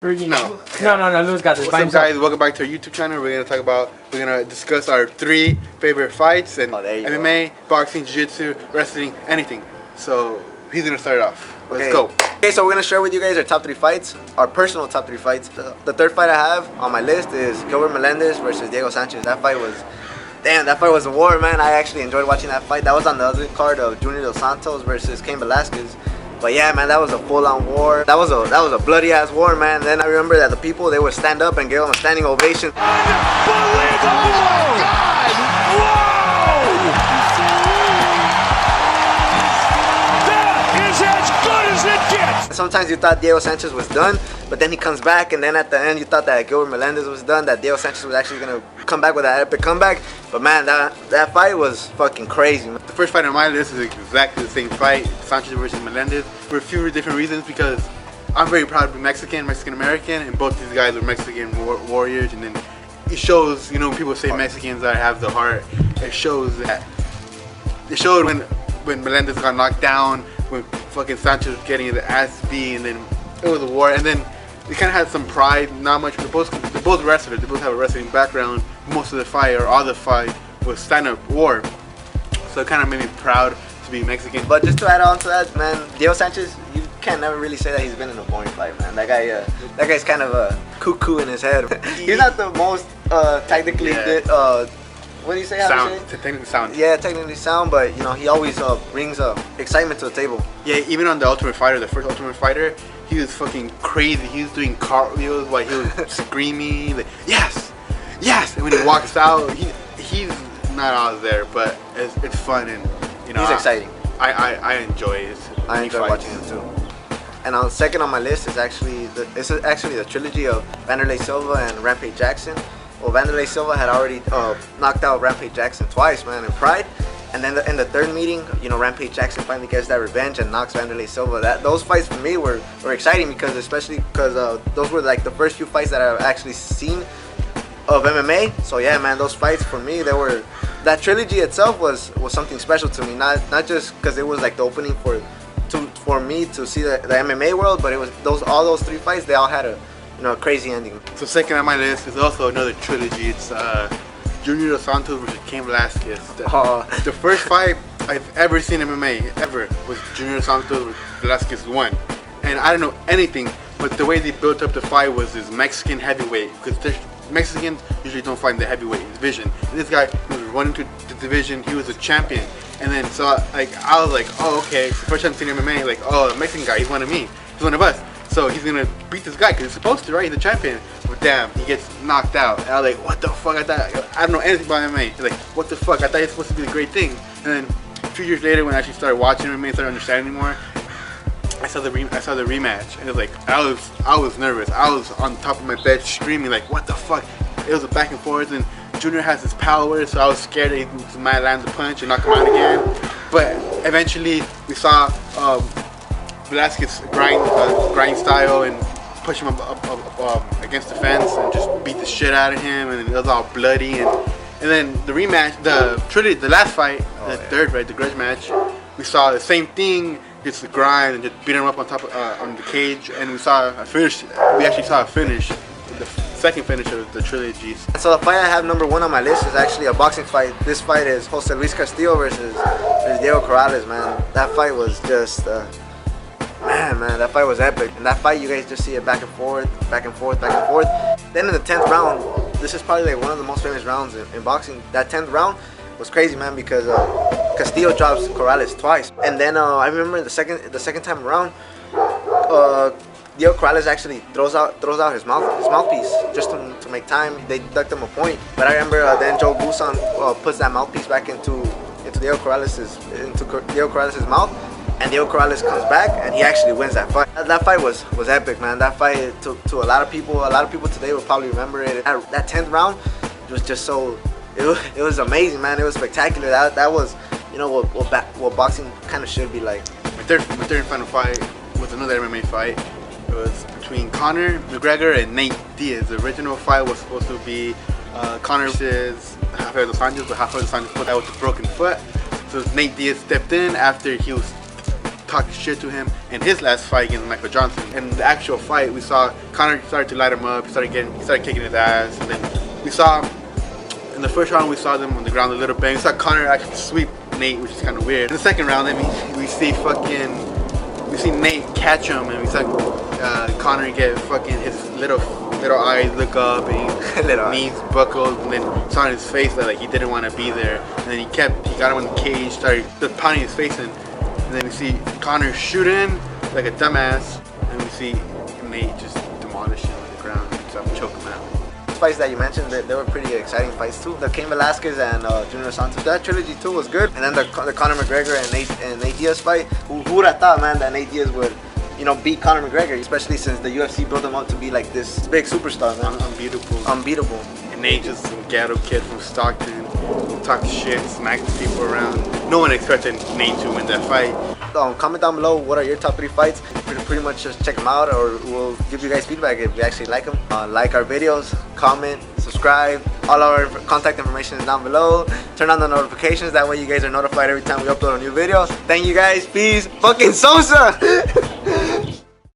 No. No, Louis got this. What's up, guys? Welcome back to our YouTube channel. We're gonna discuss our 3 favorite fights in MMA, boxing, jiu-jitsu, wrestling, anything. So he's gonna start off. Let's go. Okay, so we're gonna share with you guys our top 3 fights, our personal top 3 fights. The third fight I have on my list is Gilbert Melendez versus Diego Sanchez. That fight was, damn, that fight was a war, man. I actually enjoyed watching that fight. That was on the other card of Junior Dos Santos versus Cain Velasquez. But yeah, man, that was a full-on war. That was a bloody-ass war, man. Then I remember that the people, they would stand up and give them a standing ovation. Sometimes you thought Diego Sanchez was done, but then he comes back, and then at the end you thought that Gilbert Melendez was done, that Diego Sanchez was actually gonna come back with that epic comeback. But man, that fight was fucking crazy, man. The first fight on my list is exactly the same fight, Sanchez versus Melendez, for a few different reasons. Because I'm very proud to be Mexican American, and both these guys are Mexican warriors. And then it shows, you know, people say Mexicans that have the heart. It shows that. It showed when Melendez got knocked down, when fucking Santos was getting the ass beat, and then it was a war. And then they kind of had some pride, not much. They're both wrestlers. They both have a wrestling background. Most of the fight, or all the fight, was stand-up war. So it kind of made me proud to be Mexican. But just to add on to that, man, Diego Sanchez, you can never really say that he's been in a boring fight, man. That guy's kind of a cuckoo in his head. He's not the most technically good. What do you say? Technically sound. Yeah, technically sound, but you know, he always brings excitement to the table. Yeah, even on the Ultimate Fighter, the first Ultimate Fighter, he was fucking crazy. He was doing cartwheels while he was screaming like, yes, yes. And when he walks out, he's not out there, but it's fun, and you know, he's exciting. I enjoy it. I enjoy watching him too. And on second on my list is actually the trilogy of Wanderlei Silva and Rampage Jackson. Well, Wanderlei Silva had already knocked out Rampage Jackson twice, man, in Pride. And then in the third meeting, you know, Rampage Jackson finally gets that revenge and knocks Wanderlei Silva. Those fights for me were exciting, because those were like the first few fights that I've actually seen of MMA. So yeah, man, those fights for me, that trilogy itself was something special to me. Not just because it was like the opening for me to see the MMA world, but it was all those 3 fights. They all had a crazy ending. So second on my list is also another trilogy. It's Junior Dos Santos versus Cain Velasquez. The first fight I've ever seen in MMA ever was Junior Dos Santos versus Velasquez won. And I don't know anything, but the way they built up the fight was this Mexican heavyweight, because Mexicans usually don't fight in the heavyweight division. And this guy was running to the division. He was a champion. And then so I was like, oh, okay. It's the first time seeing MMA, like, oh, the Mexican guy, he's one of me. He's one of us. So he's gonna beat this guy because he's supposed to, right? He's the champion. But damn, he gets knocked out. And I was like, what the fuck? I don't know anything about MMA. He's like, what the fuck? I thought it's supposed to be a great thing. And then a few years later, when I actually started watching MMA, started understanding more, I saw the rematch, and it was like I was nervous. I was on top of my bed screaming like, what the fuck? It was a back and forth, and Junior has his power, so I was scared that he might land a punch and knock him out again. But eventually, we saw Velasquez grind style and push him up against the fence and just beat the shit out of him, and it was all bloody. And then the rematch, the last fight, third fight, the grudge match, we saw the same thing, just the grind and just beat him up on top on the cage, and we saw a finish. We actually saw a finish, the second finish of the trilogy. So the fight I have number 1 on my list is actually a boxing fight. This fight is Teresa Castillo versus Diego Corrales, man. That fight was just Man, that fight was epic. And that fight, you guys just see it back and forth, back and forth, back and forth. Then in the 10th round, this is probably like one of the most famous rounds in boxing. That 10th round was crazy, man, because Castillo drops Corrales twice. And then I remember the second time around, Diego Corrales actually throws out his mouthpiece just to make time. They deduct him a point. But I remember then Joe Busan puts that mouthpiece back into Diego Corrales' mouth. And Diego Corrales comes back, and he actually wins that fight. That fight was epic, man. That fight to a lot of people. A lot of people today will probably remember it. That 10th round was just so. It was amazing, man. It was spectacular. That was, you know, what boxing kind of should be like. My third and final fight was another MMA fight. It was between Conor McGregor and Nate Diaz. The original fight was supposed to be Conor versus Rafael dos Anjos, but Rafael dos Anjos put out with a broken foot. So Nate Diaz stepped in after he was talked shit to him in his last fight against Michael Johnson. In the actual fight, we saw Conor started to light him up. He started kicking his ass, and then we saw in the first round we saw them on the ground a little bit. We saw Conor actually sweep Nate, which is kind of weird. In the second round, we see Nate catch him, and we saw Conor get fucking his little eyes look up, and his knees buckled, and then saw on his face that he didn't want to be there. And then he got him in the cage, started pounding his face in, and then we see Conor shooting like a dumbass, and we see Nate just demolish him on the ground and start choke him out. Fights that you mentioned, they were pretty exciting fights too. The Cain Velasquez and Junior Santos, that trilogy too was good. And then the Conor McGregor and Nate Diaz fight. Who would have thought, man, that Nate Diaz would, beat Conor McGregor, especially since the UFC built him up to be like this big superstar, man. Unbeatable. And Nate just some ghetto kid from Stockton, talked shit, smacked people around. No one expected Nate to win that fight. Comment down below what are your top 3 fights. Pretty much just check them out, or we'll give you guys feedback if we actually like them. Like our videos, comment, subscribe. All our contact information is down below. Turn on the notifications, that way you guys are notified every time we upload a new video. Thank you guys, peace. Fucking Sosa!